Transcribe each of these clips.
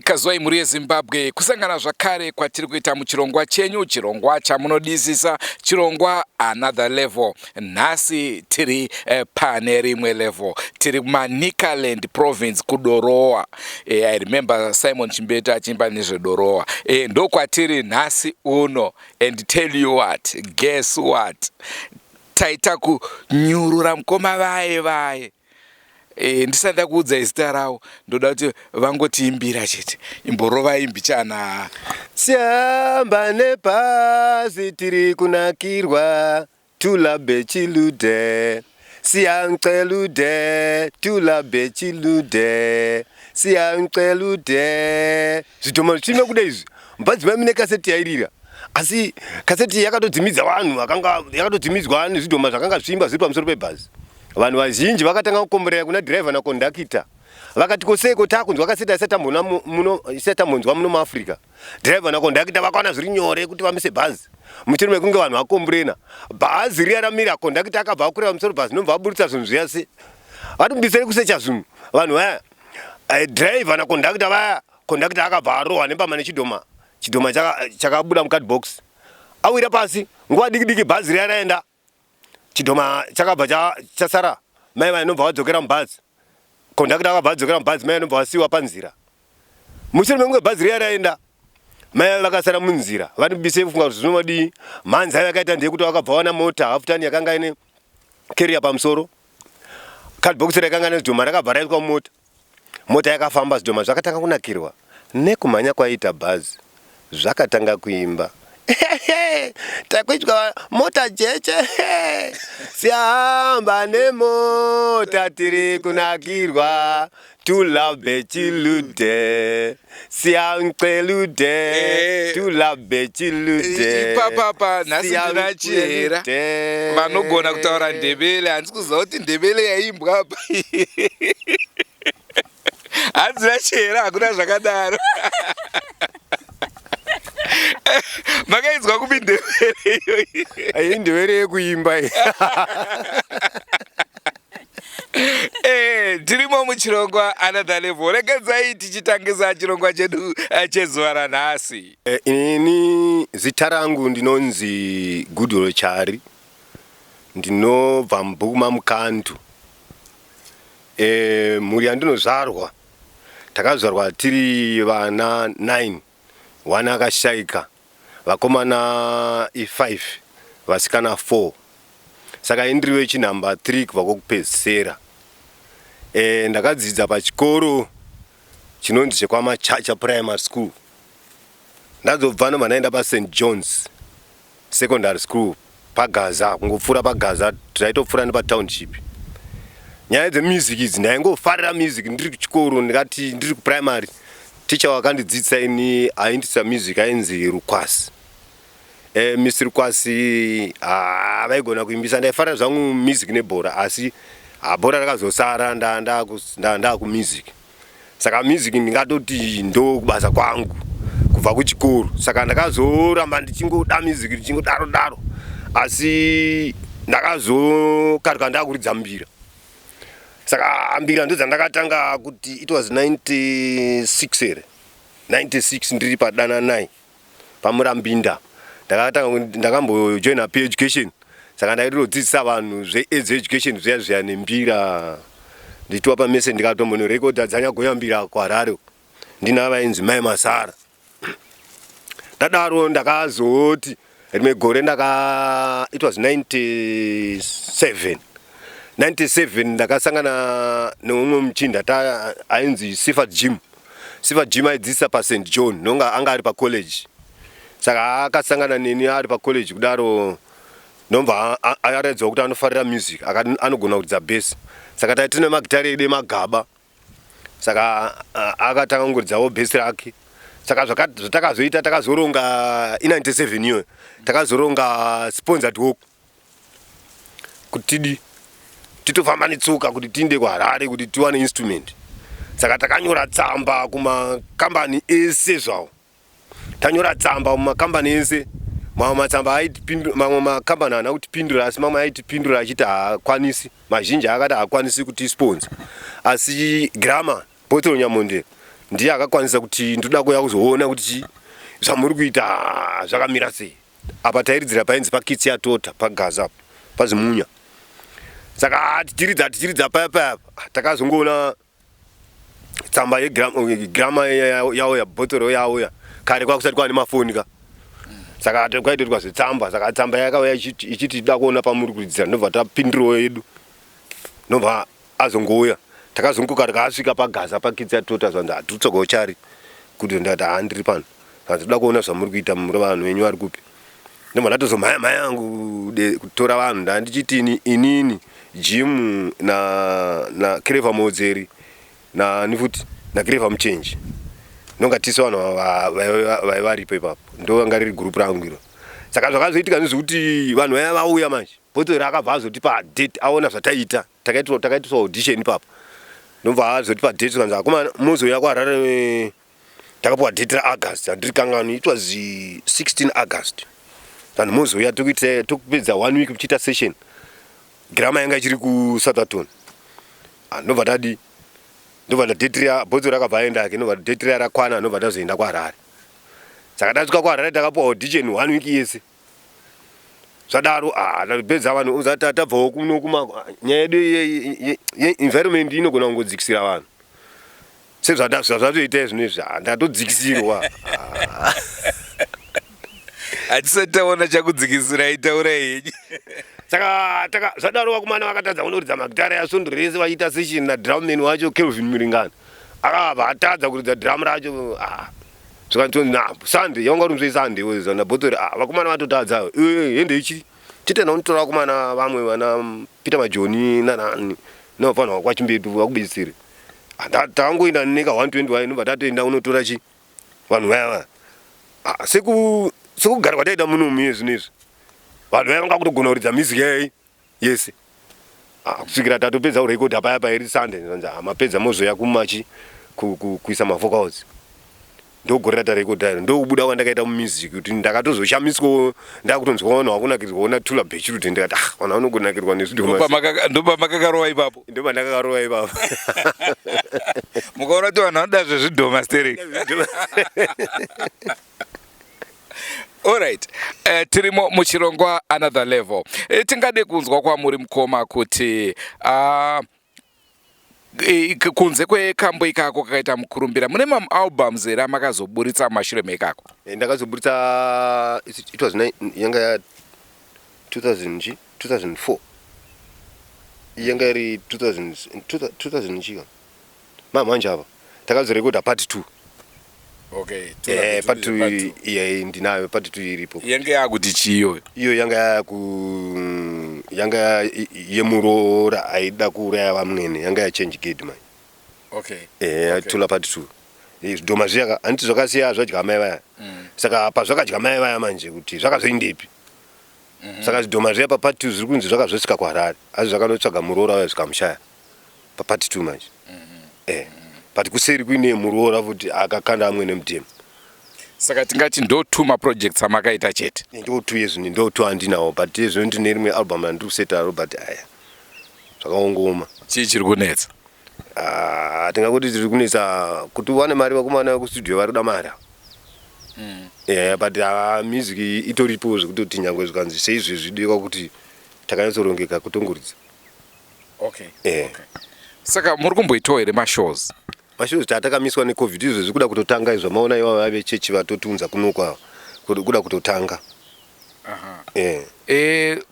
Kazwai muri Zimbabwe kusangana zvakare kwatiri kuita muchirongwa chenyu, chirongwa chamunodisisa, chirongwa another level. Nhasi tiri pane rimwe level, tiri Manicaland province kudorowa. I remember Simon Chimbeta achimba nezvedorowa. Ndokwatiri nhasi uno, and tell you what, guess what, taita kunyurura mukoma vaye. Ndisanda kuudza zita rawo, ndoda kuti vangotiimbira chete. Imborova imbichana. Siamba nepasi tiri kunakirwa, tulabe chilude. Siancelude, tulabe chilude. Siancelude. Zvitoma zvino kudai mbadzi mamine kaseti yairira. Asi kaseti yakatodzimidza vanhu, yakatodzimidzwa vanhu zvitoma zvakanga zvimba zviri pamusoro pebhazi. Vanhu vazhinji vakatanga kukomborera kuna driver na conductor. Vakati koseko takunzwa kaseta setamhonzwa muno muAfrica. Driver na conductor vakaona zviri nyore kuti vamise bhazi. Mushure mekunge vanhu vakomborena, bhazi riya ramira, conductor akabva akurira pamusoro bhazi nobva aburitsa zvinhu zviyase. Vatombisei kusecha zvinhu. Vanhu vaya driver na conductor vaya, conductor akabva arohwa nepama nechidhoma. Chidhoma chakabuda mukadbox. Awira pasi, nguva diki bhazi riya raenda. Chidhoma chakabva chasara. Mai vanobva vadzokera mubhazi. Conductor akabva adzokera mubhazi, mai vanobva vasiyiwa panzira. Mushure mekunge bhazi riya raenda, mai vakasara munzira. Vanobise kufunga kuti zvinomadi mhanza yakaita ndeyekuti vakabva wana mota hafutani yakanga ine carrier pamusoro. Cardbox rakanga nezidhoma rakabva raiswa mumota. Mota yakafamba, zvidhoma zvakatanga kunakirwa. Nekumhanya kwaita bhazi zvakatanga kuimba. Takwitwa mota jeche. Siamba nemota tiri kunakirwa, tulabe chilude. Siancelude, tulabe chilude. Papa nhasi ndinachera. Vanogona kutaura Ndebele, handisi kuziva kuti Ndebele yaimbwa apa. Hanzi ndinachera, hakuna zvakadaro. Makainzwa kupi Ndebele iyoyi? Ndebele yekuimba. Tirimo muchirongwa another level. Regedzai tichitangisa chirongwa chedu chezuva ranhasi. Ini zita rangu ndinonzi Goodwill Chari. Ndinobva muBhuma Mukantu. Mhuri yandinozvarwa, takazvarwa tiri vana 9. Wana akashaika, vakomana 5, vasikana 4. Saka indiriwe chinhamba 3 kubva kokupedzisira. Ndakadzidza pachikoro chinonzi chekwamachacha primary school. Ndadzobva nobva ndaenda paSt John's secondary school paGaza, kungopfuura paGaza, taitopfuura nepatownship. Nyaya dzemusic idzi ndaingofarira music ndiri kuchikoro, ndikati ndiri kuprimary. Teacher wakandidzidzisa ini aindisa music ainzi Rukwasi. Mr. Rukwasi vaigona kuimbisa, ndaifarira zvangu music nebhora, asi bhora rakazosara ndaa kumusic. Saka music ndingatoti ndo kubasa kwangu kubva kuchikoro. Saka ndakazoramba ndichingoda music ndichingodaro, asi ndakazokaruka ndakuridza mbira. Saka mbira ndo dzandakatanga kuti it was 96 ere. 96 ndiri padana 9 paMurambinda. Ndakambojoina P-education. Saka ndaitodzidzisa vanhu zveaids education zviya nembira. Nditwa pamese ndikatombonorekodha dzanyagoya mbira kuHarare. Ndina vainzi Mai Masara. Ndadaro ndakazoti rimwe gore it was 97. 97 ndakasangana neumwe muchinda ainzi Sifa Jim. Sifa Jim aidzidzisa paSt John, nonga anga ari pacollege. Saka akasangana neni ari pacollege kudaro ndomva ayaredza kuti anofarira music, anogona kuridza bass. Saka taitine magitari edu emagaba. Saka akatanga kungoridzawo bass rake. Saka zvatakazoita takazoronga i97 iyo. Takazoronga sponsored walk kuti titofamba netsoka kuti tiende kuHarare kuti tiwane instrument. Saka takanyora tsamba kumakambani ese zvawo. tanyora tsamba mumakambani ese, mamwe matsamba aitipindura, mamwe makambani haana kutipindura, asi mamwe aitipindura achiti haakwanisi, mazhinji akati haakwanisi kuti sponsor. Asi Grama Botoro Nyamonde ndiye akakwanisa kuti ndoda kuuya kuzoona kuti zvamuri kuita zvakamira sei. Apa tairidzira painzi pakitsi yaTota paGaza paZimunya. Saka tichiridza paya takazongoona tsamba yeGrama yauya, Botoro yauya, kare kwakusati kwaane mafoni ka. Saka kwaitwa zvetsamba, saka tsamba yakauya ichiti ida kuona pamuri kuridzira, ndobva tapindirawo yedu, ndobva azongouya. Takazunguka takasvika paGaza pakitsi yaTota zvanzi hatutsokawo chari kuti ndati handiri pano, toda kuona zvamuri kuita muri vanhu venyu vari kupi. Ndobva ndatozomhaya yangu kutora vanhu, ndandichiti inini Jim na Clever Modzeri nani futi na Clever Muchenji ndonga tisi vanhu varipo ipapo, ndo vanga riri gurupu rangu iro. Saka zvakazoitika nezvekuti vanhu vaya vauya manje, Botoro akabva azotipa date, aona zvataita, takaitiswa audition ipapo, ndobva azotipa date zvanzi akomana muzouya kuHarare, takapiwa date raAugust, handiri kangani, it was 16 August. Vanhu muzouya tokupedza 1 week kuchiita session. Grama yanga ichiri kuSouthampton. Ndobva tadi, ndobva date ya Botoro akabva aenda yake, ndobva date rakwana, ndobva tazoenda kuHarare. Saka tasvika kuHarare takapiwa audition 1 week yese. Zvadaro tapedza vanhu uzati tabvawo kuno nyaya yedu ye-environment inogona kungodzikisira vanhu. Sezvatoita zvinezvi ndatodzikisirwa. Hatisati taona chakudzikisira, itaura henyu. Saka zvadaro vakomana vakatadza kunoridza magitara yasondoro rese vachiita session nadrumman wacho Kelvin Muringano. Akabva atadza kuridza drum racho. Zvakanzi Sunday yanga uri Sunday wezva naBotoro vakomana vatotadza ende ichi chitenda unotora vakomana vamwe vana Peter Majoni nanani nofanwa kwaChimbetu vakubetsere. Takangoenda neka 120 ndobva tatoenda unotora chi vanhu vaya sekugara kwataita muno muye zvinezvi vanhu vaya vanga kutogona kuridza music yai yese kusvikira tatopedza kurekodha paya pairi Sunday zvanzi mapedza mozoya kumachi kuisa mavocals. Ndogore ratarekodha iro ndokubuda kwandakaita mumusic kuti ndakatozoshamiswawo ndakutonzwawo kunakirwa Tula Bechirut ndikati vanhu vanogonakirwa nezvidhoma. Ndopa makakarowa ipapo. Ndopa ndakakarowa ipapo. Mukaona kuti vanhu vanoda zvezvidhoma stereki. Alright, tirimo muchirongwa Another Level. Tingade kunzwa kwamuri mukoma kuti kunze kwekambo ikako kakaita mukurumbira mune albums here makazoburitsa mashure mekako? Ndakazoburitsa it was yanga 2004 yanga iri 2000 chika manje apa takazorekodha part 2. Okay, part 2 ndinayo, part 2 iripo. Yanga yakuti chiyo? Iyo yanga yemuroora aida kuuraya vamwene, yanga yachange gate man. Okay. Tula part 2. Zvidhoma zviyaka handiti zvakasiya zvadya mai vaya. Saka pazvakadya mai vaya manje kuti zvakazoindepi. Saka zvidhoma zviya part 2 zviri kunzi zvakazosvika kuHarare, asi zvakanotsvaga muroora waya zvikamushaya part 2 manje. But kuseri kuine muroora futi akakanda amwene mutemo. Saka tingati ndo 2 maprojects amakaita chete? Ndo 2 yezvino, ndo 2 handinawo, but yezvino ndine rimwe album randiri kuseta but aya zvakaongoma. Chii chiri kunetsa? Tingakuti tiri kunetsa kuti wane mari vakomana kustudio vari kuda mari. But music itoripo zvekutoti nyangwe zvikanzi seizvi zvidiwa kuti takanyatsorongeka kutongoridza. Okay. Saka muri kumboitawo here mashows? Mashows tatakamiswa neCovid izvo zvikuda kutotanga izvo maona ivo vechechi vatotunza kunokwa kuda kutotanga.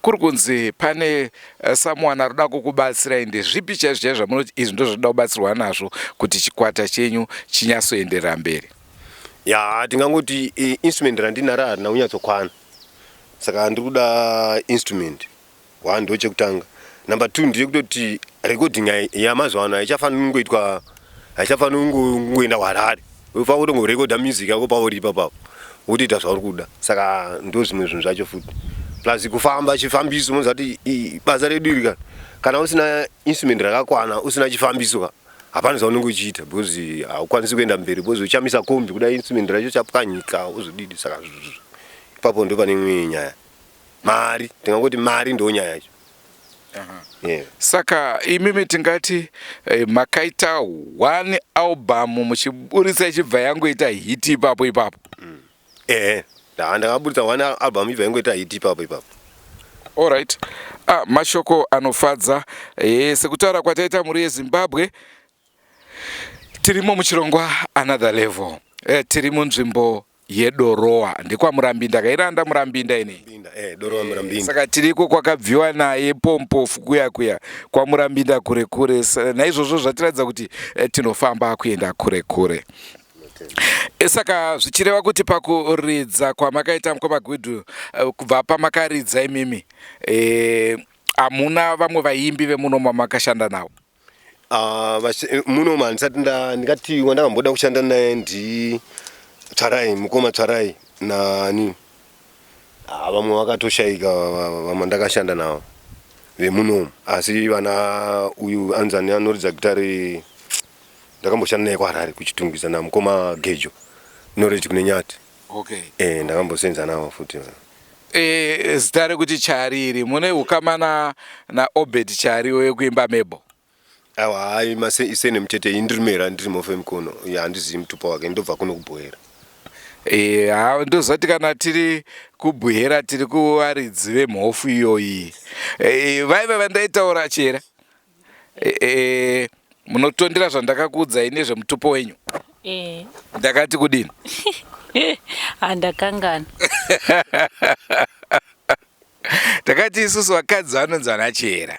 Kuri kunzi pane someone arikuda kukubatsirai, ndezvipi chaizvo zvamunoti izvi ndo zvinoda kubatsirwa nazvo kuti chikwata chenyu chinyatsoenderera mberi? Tingangoti instrument randinaro harina kunyatsokwana, saka ndiri kuda instrument. 1 ndo chekutanga. Number 2 ndiye kutoti recording yamazuva ano haichafaniri kungoenda kuHarare, unofanira kutongorekodha music yako pauri ipapo wotoita zvauri kuda. Saka ndo zvimwe zvinhu zvacho futi plus kufamba chifambiso. Munozati basa redu iri kana usina instrument rakakwana, usina chifambiso hapana zvaunenge uchiita because haukwanisi kuenda mberi because uchamisa kombi kudai instrument racho chapwanyika uzodidi. Saka ipapo ndo pane imwe nyaya, mari, tingangoti mari ndo nyaya yacho. Yeah. Saka imimi tingati makaita 1 album muchiburisa ichibva yangoita hit ipapo. Ndakaburisa 1 album ibva yangoita hit ipapo. Alright. Mashoko anofadza. Sekutaura kwataita muri yeZimbabwe, tirimo muchirongwa Another Level. Tiri munzvimbo yeDorowa. Ndikwa Murambi, ndakairanda Murambinda ine. Dorowa Murambinda. Saka tiriko kwakabviwa naye pompofu kuya kwa Murambinda kure. Naizvozvo zvatiradza kuti tinofamba kuenda kure. Saka zvichireva kuti pakuridza kwamakaita Mukoma Gudhu, kubva pamakaridza imimi, hamuna vamwe vaimbi vemunoma makashanda navo? Munoma ndingati wandakamboda kushanda naye Tsvarai, Mukoma Tsvarai nani. Vamwe vakatoshaika vamwe ndakashanda navo vemunoma, asi vana uyu anzani anoridza gitari ndakamboshanda naye kwaHarare kuchitungisa naMukoma Gejo Knowledge kune Nyati. Okay. Ndakambosenza navo futi. Zita rekuti Chariri, mune ukama naObed Chari wekuimba Mebo? Hayi isene mutete indirimera ndiri mofe mukono. Handizivi mutupa wake, ndobva kuno kubhoera. Ndozati kana tiri kubhuhera tiri kuvaridzi vemhofu iyoyi. Vaiva vandaitaura chera. Munotondera zvandakakuudzai nezvemutupo wenyu? Ndakati kudini? Handakangana. Takati isusu vakadzi vanonzi vanachera.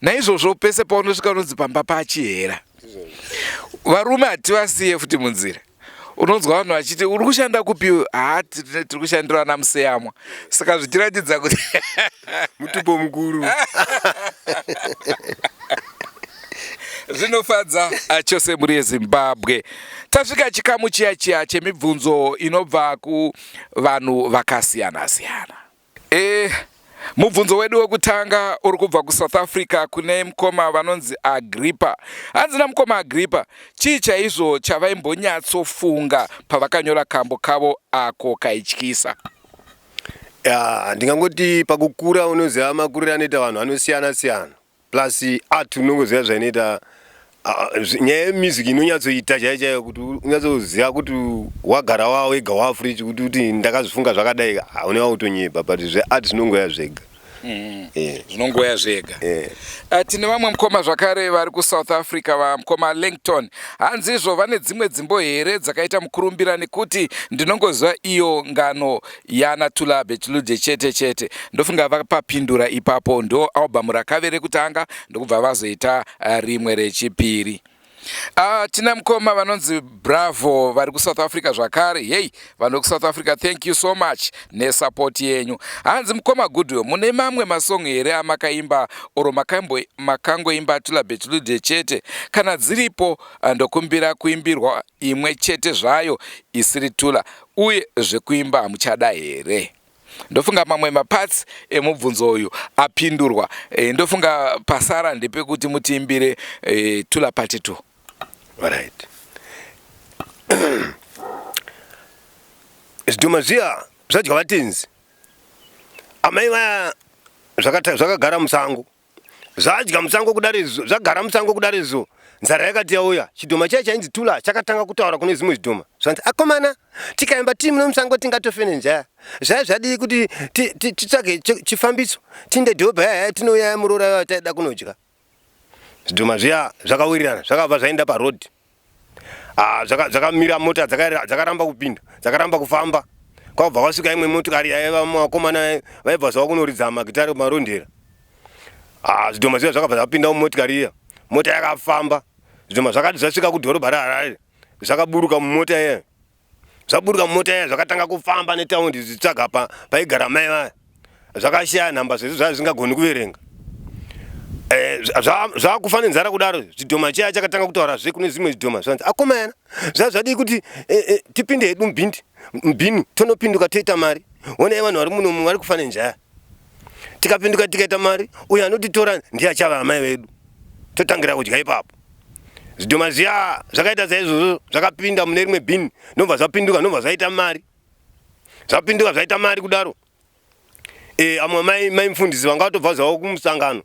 Naizvozvo pese paunosvika unonzi pamba pachera. Varume hativasiye futi munzira. Unonzwa vanhu vachiti uri kushanda kupi? Tiri kushandira vana Museyamwa. Saka zvichiratidza kuti mutupo mukuru. Zvinofadza chose muri yeZimbabwe. Tasvika chikamu chiya chemibvunzo inobva kuvanhu vakasiyana. Mubvunzo wedu wekutanga uri kubva kuSouth Africa kune mukoma vanonzi Agrippa. Hanzi naMukoma Agrippa, chii chaizvo chavaimbonyatsofunga pavakanyora kambo kavo ako kaityisa? Ndingangoti pakukura unoziva makuriro anoita vanhu vanosiyana. Plus art unongoziva zvainoita. Nyaya yemusic inonyatsoita chaiyo kuti unyatsoziva kuti wagara wawo wega wafree kuti ndakazvifunga zvakadai, hauna utonyepa, but zveart zvinongoya zvega. Zvinongoya zvega. Tine vamwe mukoma zvakare vari kuSouth Africa, vaMukoma Langton. Hanzizvo vane dzimwe dzimbo here dzakaita mukurumbira, nekuti ndinongoziva iyo ngano yaNatula Bechlude chete. Ndofunga vapapindura ipapo, ndo album rakave rekutanga ndokubva vazoita rimwe rechipiri. Tina mukoma vanonzi Bravo vari kuSouth Africa zvakare. Vanhu kuSouth Africa, thank you so much nesupport yenyu. Hanzi Mukoma Gudhu, mune mamwe masong here amakaimba oro makangoimba Tula Bechlude chete? Kana dziripo, ndokumbira kuimbirwa imwe chete zvayo isiri Tula, uye zvekuimba hamuchada here? Ndofunga mamwe maparts emubvunzo uyu apindurwa. Ndofunga pasara ndepekuti mutiimbire Tula part 2. Alright. Zvidhoma zviya zvadya vatenzi. Amai vaya zvakagara musango. Zvadya musango kudarizvo, zvagara musango kudarizvo. Nzara yakati yauya, chidhoma chaiye chainzi Tula chakatanga kutaura kune zvimwe zvidhoma. Zvanzi akomana, tikaimba tiri muno musango tingatofe nenjaya. Zvadii kuti titsvage chifambiso, tinde dhobha yaya tinouya muroora yataida kunodya. Zvidhoma zviya zvakawirirana, zvakabva zvaenda parodhi. Zvakamira mota dzakaramba kupinda, dzakaramba kufamba. Kwabva kwasvika imwe motokari yaiva vakomana vaibva zvavo kunoridza magitari kumarondera. Zvidhoma zviya zvakabva zvapinda mumotokari iya. Mota yakafamba. Zvidhoma zvakati zvasvika kudhorobha raHarare, zvakaburuka mumota iya. Zvaburuka mumota iya zvakatanga kufamba netaundi zvichitsvaga paigara mai vaya. Zvakashaya nhamba zvese zvazvingagoni kuverenga. Zvakufa nenzara kudaro, zvidhoma chiya chakatanga kutaura kune zvimwe zvidhoma. Zvanzi akomana, zvadii kuti tipinde hedu mubhini tonopinduka toita mari. Onai vanhu vari muno vari kufa nenjaya. Tikapinduka tikaita mari, uyo anotitora ndiye achava amai vedu. Totangira kudya ipapo. zvidhoma zviya zvakaita saizvozvo zvakapinda mune rimwe bhini nobva zvapinduka nobva zvaita mari zvapinduka zvaita mari kudaro. Amwe maimufundisi vanga vatobva zvavo kumusangano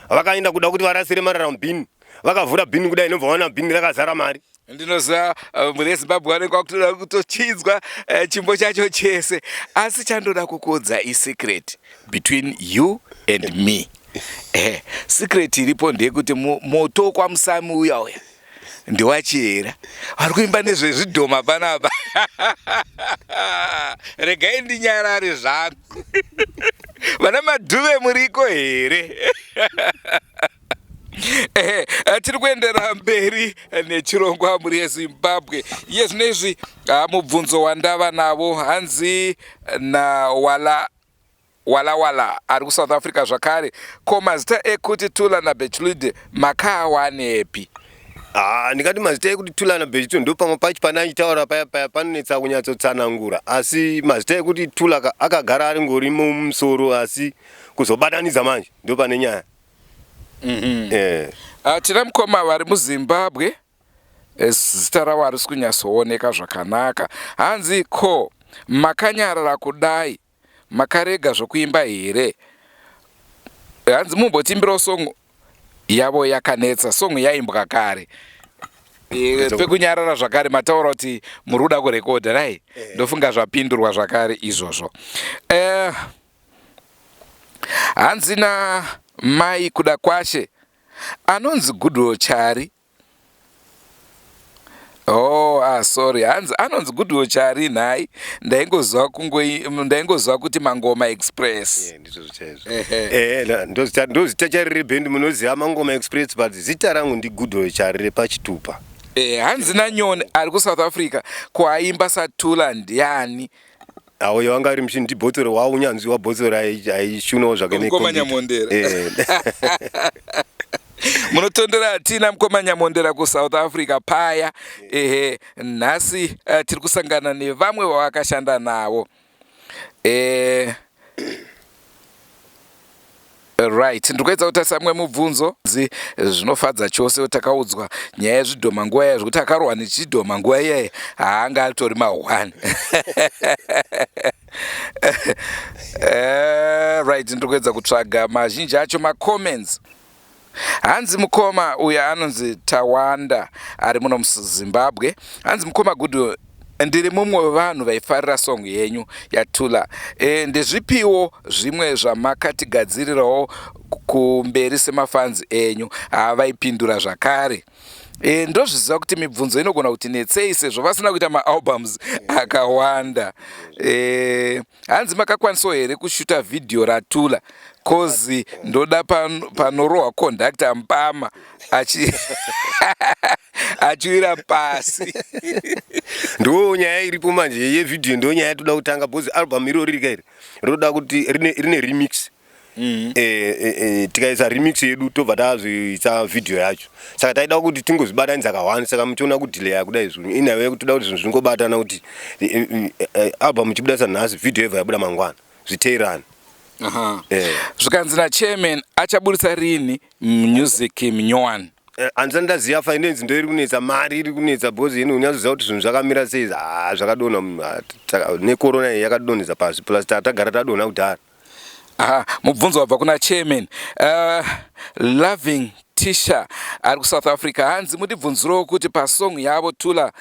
vakaenda kuda kuti varasire marara mubhini vakavhura bhini kudai nobva vaona bhini rakazara mari. Ndinoziva mune Zimbabwe vanenge vakutoda kutochidzwa chimbo chacho chese, asi chandoda kukodza isecret between you and me. Secret iripo ndeyekuti moto kwamusami uya ndewachiyera vari kuimba nezvezvidhoma panapa. Regai ndinyarare zvangu. Vana madhuve muriko here? Tiri kuendera mberi nechirongwa muri yeZimbabwe. Iye zvinezvi mubvunzo wandava navo hanzi Wala ari kuSouth Africa zvakare. Ko mazita ekuti Tula naBethlud makaawanepi? Ndingati mazita ekuti Tula naBethlud ndo pamwe pacho panachitaura paya panonetsa kunyatsotsanangura, asi mazita ekuti Tula akagara ari ngori mumusoro, asi kuzobatanidza manje ndo pane nyaya. Tina mukoma vari muZimbabwe, zita ravo harisi kunyatsooneka zvakanaka. Hanzi ko makanyarara kudai makarega zvokuimba here? Hanzi mumbotimbirawo song yavo yakanetsa, song yaimbwa kare. Pekunyarara zvakare mataura kuti muri kuda kurekodha rai? Ndofunga zvapindurwa zvakare izvozvo. Hanzi na mai kuda kwashe anonzi Goodwill Chari. Sorry, hanzi anonzi Goodwill Chari nhai. Ndaingozwa kuti Mangoma Express. Ndozita chari rebhendi munoziva Mangoma Express, but zita rangu ndi Goodwill Chari repachitupa. Hanzi naNyoni ari kuSouth Africa kuaimba saTula ndiani? Uyo wanga ari mushini ndibhotsoro wawo, unyanzvi wabhotsoro aishunawo zvakane Mukoma Nyamondera. Munotondera tina Mukoma Nyamondera kuSouth Africa paya. Nhasi tiri kusangana nevamwe vavakashanda navo. Right, ndikuedza kutarisa samwe mubvunzo zvinofadza chose. Takaudzwa nyaya yezvidhoma nguva iya zvekuti akarohwa nechidhoma nguva iya haanga atori ma1. Right, ndikuedza kutsvaga mazhinji acho macomments. Hanzi mukoma uya anonzi Tawanda ari muno muZimbabwe. Hanzi mukoma Goodwill, ndiri mumwe wevanhu vaifarira song yenyu yaTula. Ndezvipiwo zvimwe zvamakatigadzirirawo kumberi semafanzi enyu? Vaipindura zvakare. Ndozviziva kuti mibvunzo inogona kuti netsei sezvo vasina kuita maalbums akawanda. Hanzi makakwanisawo here kushuta vhidhiyo raTula? Kozi ndoda panorohwa conductor Mpama achiwira pasi. Ndo nyaya iripo manje yevhidhiyo, ndo nyaya toda kutanga, bhozi album irori rikairi roda kuti rine remix. Tikaisa remix yedu tobva tazoisa vhidhiyo yacho, saka taida kuti tingozvibatanidza kawani, saka muchiona kudhileya kudai zvinhu inawe toda kuti zvinhu zvingobatana kuti album ichibuda nhasi vhidhiyo yebva yabuda mangwana zviteerane. Zvikanzi naChairman achabudisa rini music minyowani? Handisati ndaziva finance ndo iri kunetsa, mari iri kunetsa, bhozi ino unyazoziva kuti zvinhu zvakamira sei. Zvakadonha nekorona iyi yakadonhesa pasi, plus tagara tadonha kudhara. Mubvunzo wabva kuna Chairman. Loving Tisha ari kuSouth Africa. Hanzi mutibvunzirewo kuti pasong yavo Tula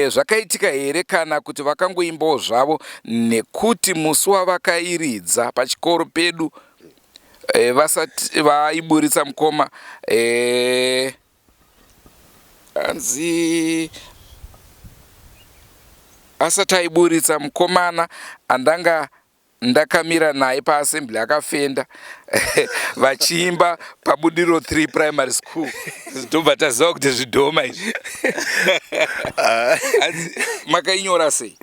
zvakaitika here kana kuti vakangoimbawo zvavo, nekuti musi wavakairidza pachikoro pedu vasati vaiburitsa mukoma. Hanzi asati aiburitsa mukomana andanga ndakamira naye paassembly akafenda vachiimba paBudiro 3 primary school. Ndobva taziva kuti zvidhoma izvi. Makainyora sei?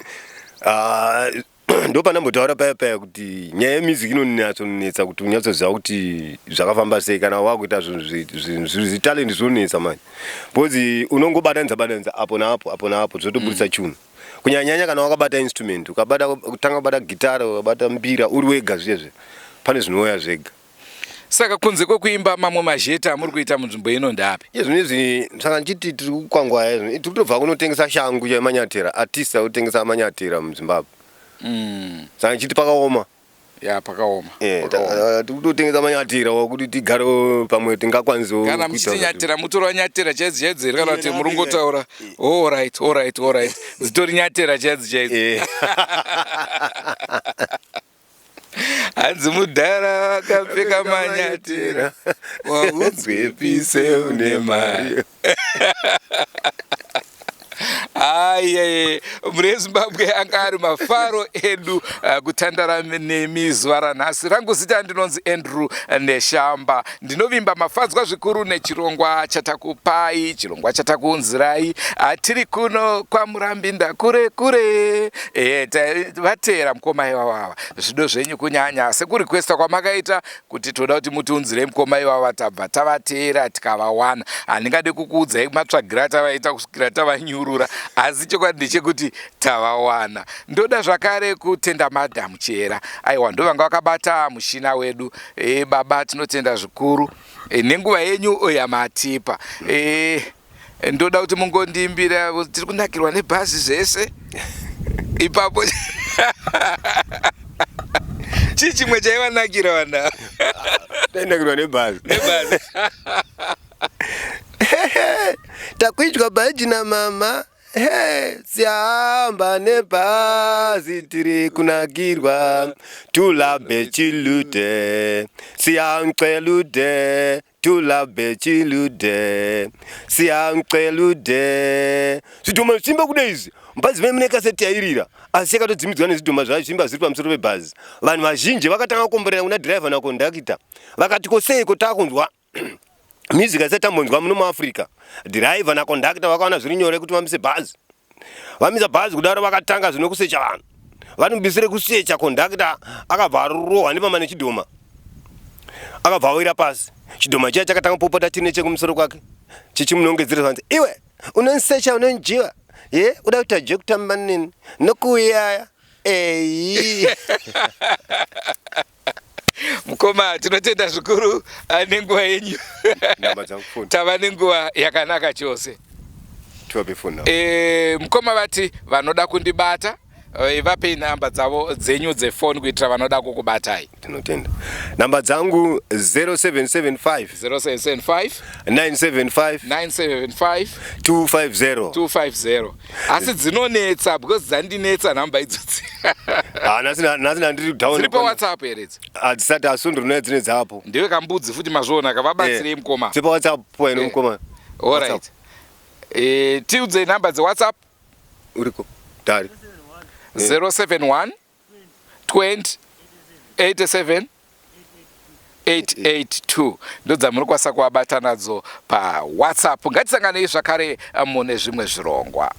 Ndo pandambotaura paya kuti nyaya yemusic inonetsa kuti unyatsoziva kuti zvakafamba sei, kana wakuita zvinhu zvitalenti zvinonetsa manje, bhozi unongobatanidza apo naapo zvotoburitsa chunhu. Kunyanya kana wakabata instrument, ukatanga kubata gitara, ukabata mbira uri wega zviyezve, pane zvinouya zvega. Saka kunze kwekuimba mamwe mazheta muri kuita munzvimbo ino ndapi? Izvi saka nchiti tiri kukwangwa izvi tiri kutobva kunotengesa shangu yemanyatera artist utengesa manyatera muZimbabwe. Saka nchiti pakaoma. Ya pakaoma. Tiri kutotengesa manyatera wokuti tigare pamwe tingakwanisa kana muchiti nyatera mutora nyatera chedzi kana kuti murungotaura all right zitori nyatera chedzi. Hanzi mudhara akapfeka manyatera waudzwepise une mari. Mune Zimbabwe anga ari mafaro edu kutandara nemi zuva ranhasi. Rangu zita ndinonzi Andrew Neshamba. Ndinovimba mafadzwa zvikuru nechirongwa chatakupai, chirongwa chatakuunzirai. Tiri kuno kwaMurambinda kure. Vatera mukoma ivava. Zvido zvenyu kunyanya sekurikwesta kwamakaita kuti toda kuti mutiunzirei mukoma ivava tabva tavatera tikavawana. Handingade kukuudzai matsvagira tavaita kusvikira tavanyurura. Asi chokwadi ndechekuti tavawana. Ndoda zvakare kutenda Madam Chera. Aiwa ndovanga vakabata mushina wedu. Baba tinotenda zvikuru. Nenguva yenyu yamatipa. Ndoda kuti mungondiimbira tiri kunakirwa nebhazi zvese. Ipapo chii chimwe chaivanakira vana? Tainakirwa nebhazi. Takwidya bhaji na mama. Siyahamba nebhazi tiri kunakirwa. Tulabe chilude. Siyamcelude. Tulabe chilude. Siyamcelude. Zvidhoma zvichimba kudaizi. Bhazi vemune kaseti yairira. Asi yakatodzimidzwa nezvidhoma zvazvimba zviri pamusoro pebhazi. Vanhu vazhinji vakatanga kukomborera kuna dhiraivha nakondakita. Vakati koseiko takunzwa music asati tambonzwa muno muAfrica. Dhiraivha nakondakita vakaona zviri nyore kuti vamise bhazi. Vamisa bhazi kudaro vakatanga zvinokusecha vanhu. Vanobisire kusecha kondakita akabva arohwa nepama nechidhoma. Akabva awira pasi. Chidhoma chiya chakatanga popota chine chekumusoro kwake. Chichimunongedzera zvanzi, iwe unonisecha unonijiva. Uda kuti aje kutamba nini? Nokuyaya. Mukoma tinotenda zvikuru nenguva yenyu. Tava nenguva yakanaka chose. Mukoma vati vanoda kundibata vapei namba dzavo dzenyu dzefoni kuitira vanoda kukubatai. Tinotenda. Namba dzangu 0775 975 250. Asi dzinonetsa because dzandinetsa namba idzodzi. Nasina ndiri down. Dziri pa WhatsApp here idzi. Adzisati asunduruna dzine dzapo. Ndiwe kambudzi futi mazvona kavabatsirei mukoma. Dziri pa WhatsApp poeno mukoma. All right. Tiudze namba dze WhatsApp. Uriko. Dari. 071 20 87 882 ndodzamuri kwasa kuabata nadzo pa WhatsApp. Ngatisanganei zvakare mune zvimwe zvirongwa.